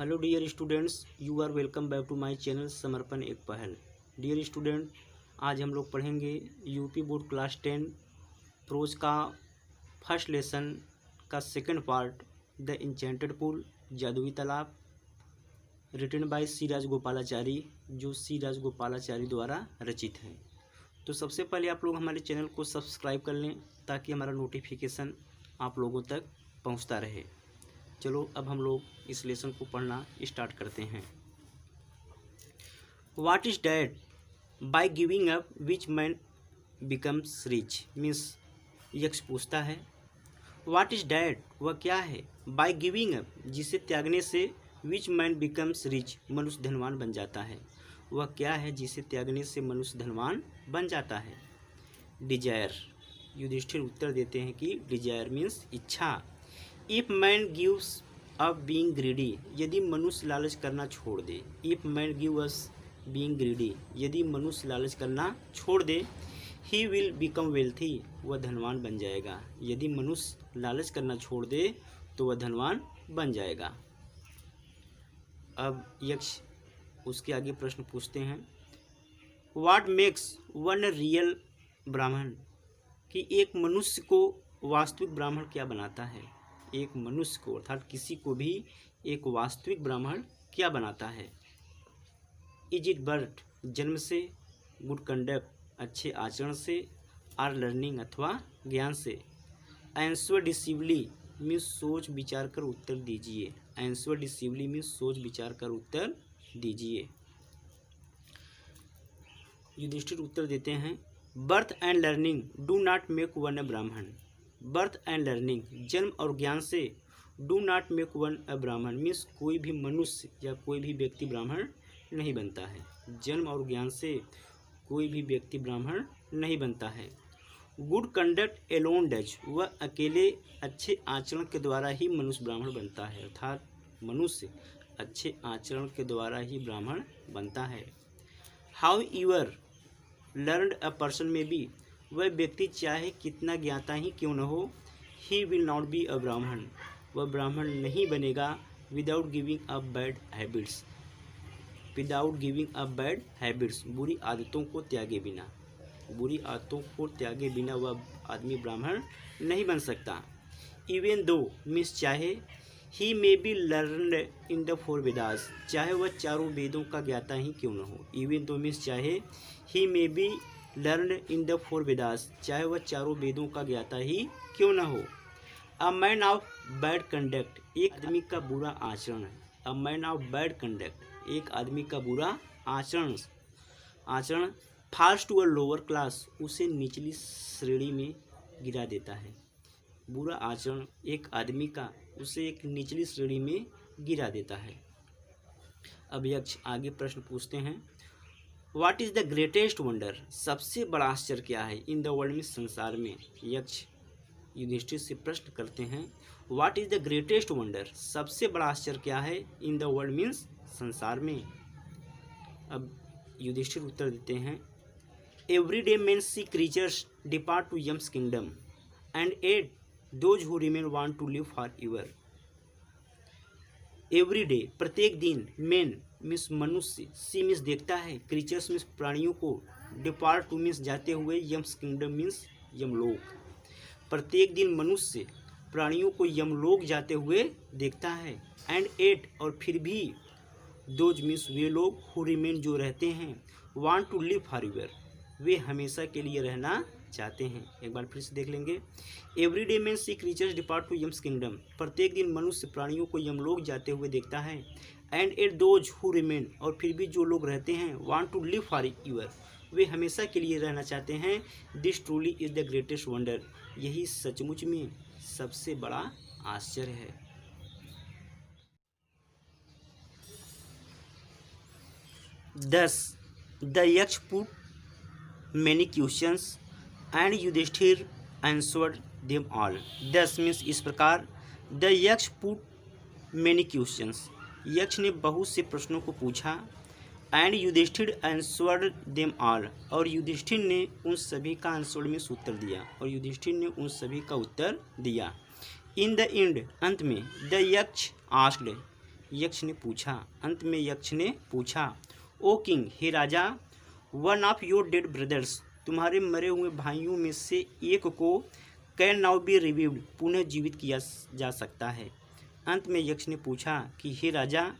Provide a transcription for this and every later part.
Hello dear students, you are welcome back to my channel Samarpan Ek Pahal. Dear student, आज हम लोग पढ़ेंगे यूपी बोर्ड क्लास 10 प्रोज का first lesson का second part, the enchanted pool, जादुई तालाब, रिटन बाय सी राजगोपालाचारी, जो सी राजगोपालाचारी द्वारा रचित है। तो सबसे पहले आप लोग हमारे चैनल को सब्सक्राइब कर लें ताकि हमारा नोटिफिकेशन आप लोगों तक पहुंचता रहे। चलो अब हम लोग इस लेसन को पढ़ना स्टार्ट करते हैं। What is that? By giving up which man becomes rich. Means यक्ष पूछता है व्हाट इज डैट, वह क्या है? बाय गिविंग अप, जिसे त्यागने से, विच मैन बिकम्स रिच, मनुष्य धनवान बन जाता है। वह क्या है जिसे त्यागने से मनुष्य धनवान बन जाता है? डिजायर। युधिष्ठिर उत्तर देते हैं कि डिजायर मीन्स इच्छा। If man gives up being greedy, यदि मनुष्य लालच करना छोड़ दे। If man give us being greedy, यदि मनुष्य लालच करना छोड़ दे। ही विल बिकम वेल्थी, वह धनवान बन जाएगा। यदि मनुष्य लालच करना छोड़ दे तो वह धनवान बन जाएगा। अब यक्ष उसके आगे प्रश्न पूछते हैं व्हाट मेक्स वन रियल ब्राह्मण, कि एक मनुष्य को वास्तविक ब्राह्मण क्या बनाता है? एक मनुष्य को अर्थात किसी को भी एक वास्तविक ब्राह्मण क्या बनाता है? इज इट बर्थ, जन्म से, गुड कंडक्ट, अच्छे आचरण से, आर लर्निंग अथवा ज्ञान से। आंसर डिसिवली मीन्स सोच विचार कर उत्तर दीजिए। आंसर डिसिवली मीन्स सोच विचार कर उत्तर दीजिए। युधिष्ठिर उत्तर देते हैं birth and learning do not make one a Brahmin. Birth and learning, जन्म और ज्ञान से, do not make one a Brahmin means कोई भी मनुष्य या कोई भी व्यक्ति ब्राह्मण नहीं बनता है। जन्म और ज्ञान से कोई भी व्यक्ति ब्राह्मण नहीं बनता है। गुड कंडक्ट एलोन डज, वह अकेले अच्छे आचरण के द्वारा ही मनुष्य ब्राह्मण बनता है। अर्थात मनुष्य अच्छे आचरण के द्वारा ही ब्राह्मण बनता है। हाउ ईवर लर्नड अ पर्सन में बी, वह व्यक्ति चाहे कितना ज्ञाता ही क्यों न हो, he will not be a ब्राह्मण, वह ब्राह्मण नहीं बनेगा। Without giving up bad habits, without giving up bad habits, बुरी आदतों को त्यागे बिना, बुरी आदतों को त्यागे बिना वह आदमी ब्राह्मण नहीं बन सकता। इवन दो मीन्स चाहे, he may be learned in the four Vedas, चाहे वह चारों वेदों का ज्ञाता ही क्यों न हो। इवन दो मीन्स चाहे, he may be learned in the four Vedas, चाहे वह चारों वेदों का ज्ञाता ही क्यों न हो। A man of bad conduct, एक आदमी का बुरा आचरण है। A man of bad conduct, एक आदमी का बुरा आचरण falls to a lower class, उसे निचली श्रेणी में गिरा देता है। बुरा आचरण एक आदमी का उसे एक निचली श्रेणी में गिरा देता है। अब यक्ष आगे प्रश्न पूछते हैं what is the greatest wonder, सबसे बड़ा आश्चर्य क्या है? इन द वर्ल्ड में, संसार में। यक्ष युधिष्ठिर से प्रश्न करते हैं what is the greatest wonder, सबसे बड़ा आश्चर्य क्या है? इन द वर्ल्ड मीन्स संसार में। अब युधिष्ठिर उत्तर देते हैं every day men see creatures depart to Yam's kingdom and eight those who remain want to live forever. Every day, प्रत्येक दिन, मेन मीन्स मनुष्य, सी मीन्स देखता है, क्रीचर्स मीन्स प्राणियों को, डिपार्ट टू मीन्स जाते हुए, यम्स किंगडम मीन्स यमलोक। प्रत्येक दिन मनुष्य प्राणियों को यमलोक जाते हुए देखता है। एंड एट, और फिर भी, दोज मीन्स वे लोग, हु रिमेन जो रहते हैं, want to live forever, वे हमेशा के लिए रहना चाहते हैं। एक बार फिर से देख लेंगे। Every day men see creatures depart to Yam's kingdom, प्रत्येक दिन मनुष्य प्राणियों को यमलोक जाते हुए देखता है। And eight those who remain, और फिर भी जो लोग रहते हैं, want to live forever, वे हमेशा के लिए रहना चाहते हैं। This truly is the greatest wonder, यही सचमुच में सबसे बड़ा आश्चर्य है। Thus the Yaksha put many questions and Yudhishthir answered them all. 10 means इस प्रकार, the Yaksha put many questions, यक्ष ने बहुत से प्रश्नों को पूछा। And Yudhishthir answered them all, और युधिष्ठिर ने उन सभी का आंसर में उत्तर दिया, और युधिष्ठिर ने उन सभी का उत्तर दिया। इन द एंड, अंत में, द यक्ष आस्क्ड यक्ष ने पूछा, अंत में यक्ष ने पूछा, ओ किंग, हे राजा, one of your dead brothers, तुम्हारे मरे हुए भाइयों में से एक को कैन नाउ बी रिवीव्ड, पुनः जीवित किया जा सकता है। अंत में यक्ष ने पूछा कि हे राजा,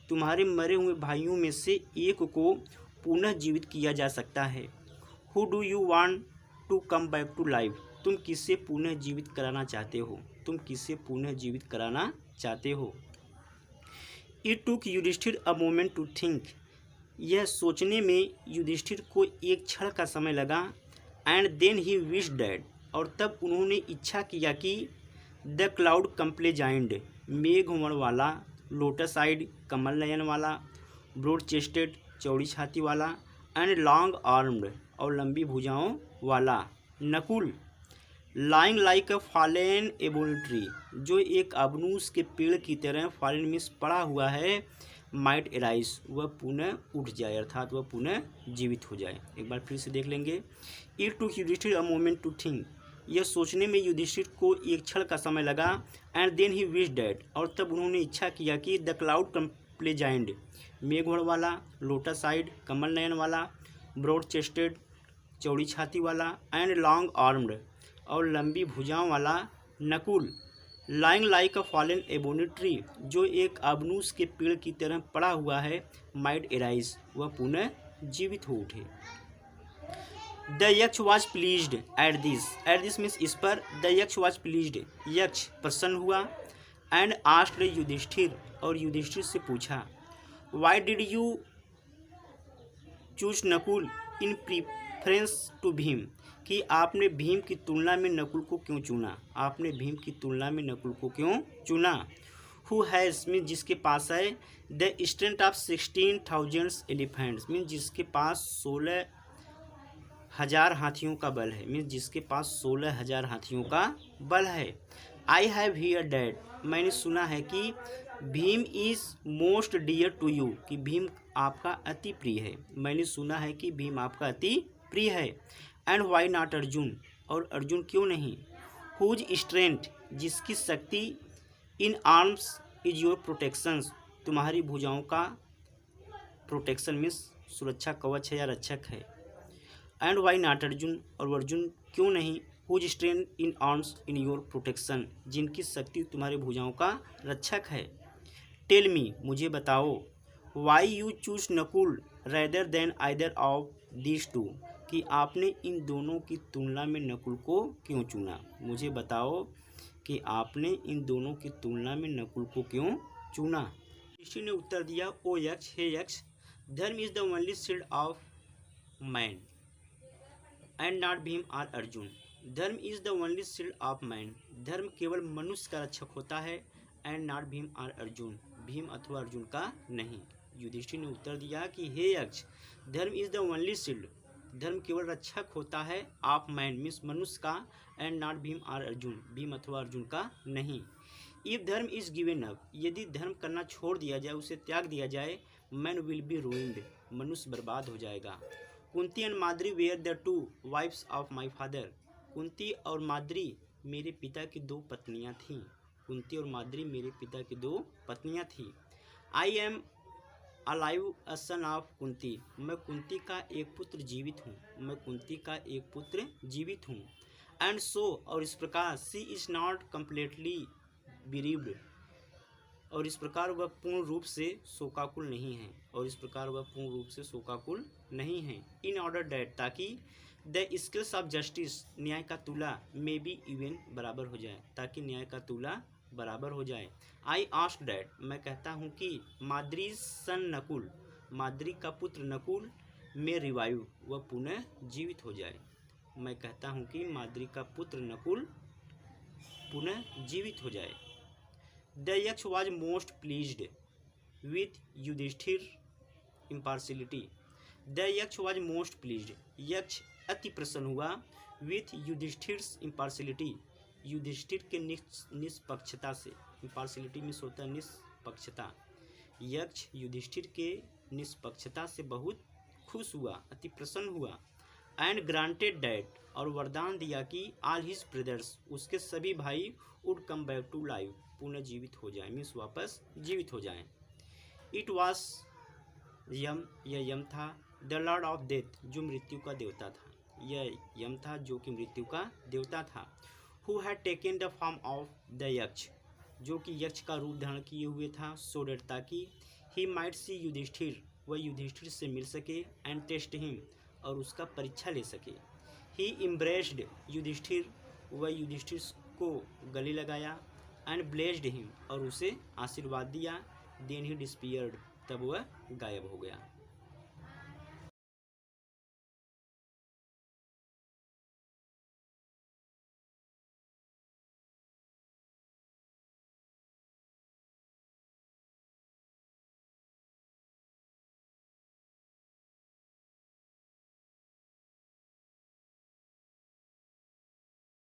तुम्हारे मरे हुए भाइयों में से एक को पुनः जीवित किया जा सकता है। Who do you want to come back to life, तुम किसे पुनः जीवित कराना चाहते हो? तुम किसे पुनः जीवित कराना चाहते हो? It took Yudhishthir a moment to think, यह सोचने में युधिष्ठिर को एक क्षण का समय लगा। And then he wish dad, और तब उन्होंने इच्छा किया कि द क्लाउड कंप्लेजाइंड, मेघवर्ण वाला, लोटस आइड, कमल नयन वाला, ब्रॉड चेस्टेड, चौड़ी छाती वाला, एंड लॉन्ग आर्म्ड, और लंबी भुजाओं वाला, Nakul, lying like a fallen ebon tree, जो एक अबनूस के पेड़ की तरह फॉलेन मीन्स पड़ा हुआ है, माइट एराइज, वह पुनः उठ जाए, अर्थात वह पुनः जीवित हो जाए। एक बार फिर से देख लेंगे। It took Yudhishthir a moment to think, यह सोचने में युधिष्ठिर को एक क्षण का समय लगा। And then he wish dad, और तब उन्होंने इच्छा किया कि द क्लाउड कंप्लेजाइंड, मेघवर्ण वाला, लोटस आइड, कमल नयन वाला, ब्रॉड चेस्टेड, चौड़ी छाती वाला, एंड लॉन्ग आर्म्ड, और लंबी भुजाओं वाला, Nakul, lying like a fallen ebony tree, जो एक अबनूस के पेड़ की तरह पड़ा हुआ है, माइट एराइज, वह पुनः जीवित हो उठे। The Yaksha was pleased at this means इस पर, द यक्ष वॉज प्लीज्ड, यक्ष प्रसन्न हुआ। एंड आस्क्ड युधिष्ठिर, और युधिष्ठिर से पूछा, why did you choose Nakul in preference to Bhim, कि आपने भीम की तुलना में नकुल को क्यों चुना? आपने भीम की तुलना में नकुल को क्यों चुना? हु हैज़ मीन्स जिसके पास है, the strength of 16,000 elephants means जिसके पास 16,000 हाथियों का बल है, मीन्स जिसके पास 16,000 हाथियों का बल है। आई हैव हियर डैट, मैंने सुना है कि Bhim is most dear to you, कि भीम आपका अति प्रिय है। मैंने सुना है कि भीम आपका अति प्रिय है। एंड वाई नॉट अर्जुन, और अर्जुन क्यों नहीं? हुज स्ट्रेंथ, जिसकी शक्ति, in arms is your protections, तुम्हारी भुजाओं का प्रोटेक्शन मीन्स सुरक्षा कवच है या रक्षक है। एंड वाई नॉट अर्जुन, और अर्जुन क्यों नहीं? Whose strength in arms in your protection, जिनकी शक्ति तुम्हारी भुजाओं का रक्षक है। टेल मी, मुझे बताओ, why you choose Nakul rather than either of these two, कि आपने इन दोनों की तुलना में नकुल को क्यों चुना? मुझे बताओ कि आपने इन दोनों की तुलना में नकुल को क्यों चुना? ऋषि ने उत्तर दिया, ओ यक्ष, हे यक्ष, धर्म is the only shield of man and not Bhim और अर्जुन। धर्म is the only shield of man, धर्म केवल मनुष्य का रक्षक होता है, एंड नॉट भीम और अर्जुन, भीम अथवा अर्जुन का नहीं। युधिष्ठिर ने उत्तर दिया कि हे यक्ष, धर्म इज द ओनली शील्ड, धर्म केवल रक्षक होता है, ऑफ मैन मीन्स मनुष्य का, एंड नॉट भीम और अर्जुन, भीम अथवा अर्जुन का नहीं। इफ धर्म इज गिवन अप, यदि धर्म करना छोड़ दिया जाए, उसे त्याग दिया जाए, मैन विल बी रूइंड, मनुष्य बर्बाद हो जाएगा। Kunti and Madri were the two wives of my father, Kunti और माद्री मेरे पिता की दो पत्नियां थीं। कुंती और माद्री मेरे पिता की दो पत्नियां थीं। I am alive a son of Kunti, मैं कुंती का एक पुत्र जीवित हूँ, मैं कुंती का एक पुत्र जीवित हूँ। एंड सो, और इस प्रकार, सी इज नॉट कम्प्लीटली बिरीव्ड, और इस प्रकार वह पूर्ण रूप से शोकाकुल नहीं है, और इस प्रकार वह पूर्ण रूप से शोकाकुल नहीं है। इन ऑर्डर डैट, ताकि द स्केल्स ऑफ जस्टिस, न्याय का तुला, में बी इवन, बराबर हो जाए, ताकि न्याय का तुला बराबर हो जाए। आई आस्क डैट, मैं कहता हूँ कि माद्री सन नकुल, माद्री का पुत्र नकुल, में रिवाइव, वह पुनः जीवित हो जाए। मैं कहता हूँ कि माद्री का पुत्र नकुल पुनः जीवित हो जाए। The Yaksha was most pleased with Yudhishthir impartiality, the Yaksha was most pleased, Yaksha अति प्रसन्न हुआ, विथ युधिष्ठिर्स इम्पार्शियलिटी, युधिष्ठिर के निष्पक्षता से, इम्पार्शियलिटी में होता है निष्पक्षता, यक्ष युधिष्ठिर के निष्पक्षता से बहुत खुश हुआ, अति प्रसन्न हुआ। एंड ग्रांटेड डैट, और वरदान दिया कि ऑल हिज ब्रदर्स, उसके सभी भाई, would come back to life, पुनः जीवित हो जाए, मीन्स वापस जीवित हो जाएं। इट वॉज यम, यह यम था। द लॉर्ड ऑफ डेथ, जो मृत्यु का देवता था, यह यम था जो कि मृत्यु का देवता था। Who had taken the form of the यक्ष, जो कि यक्ष का रूप धारण किए हुए था। सो डेट, ताकि ही माइट सी युधिष्ठिर, वह युधिष्ठिर से मिल सके। एंड टेस्ट हिम, और उसका परीक्षा ले सके। ही इम्ब्रेस्ड युधिष्ठिर, वह युधिष्ठिर को गले लगाया। एंड ब्लेस्ड हिम, और उसे आशीर्वाद दिया। देन ही डिस्पियर्ड, तब वह गायब हो गया।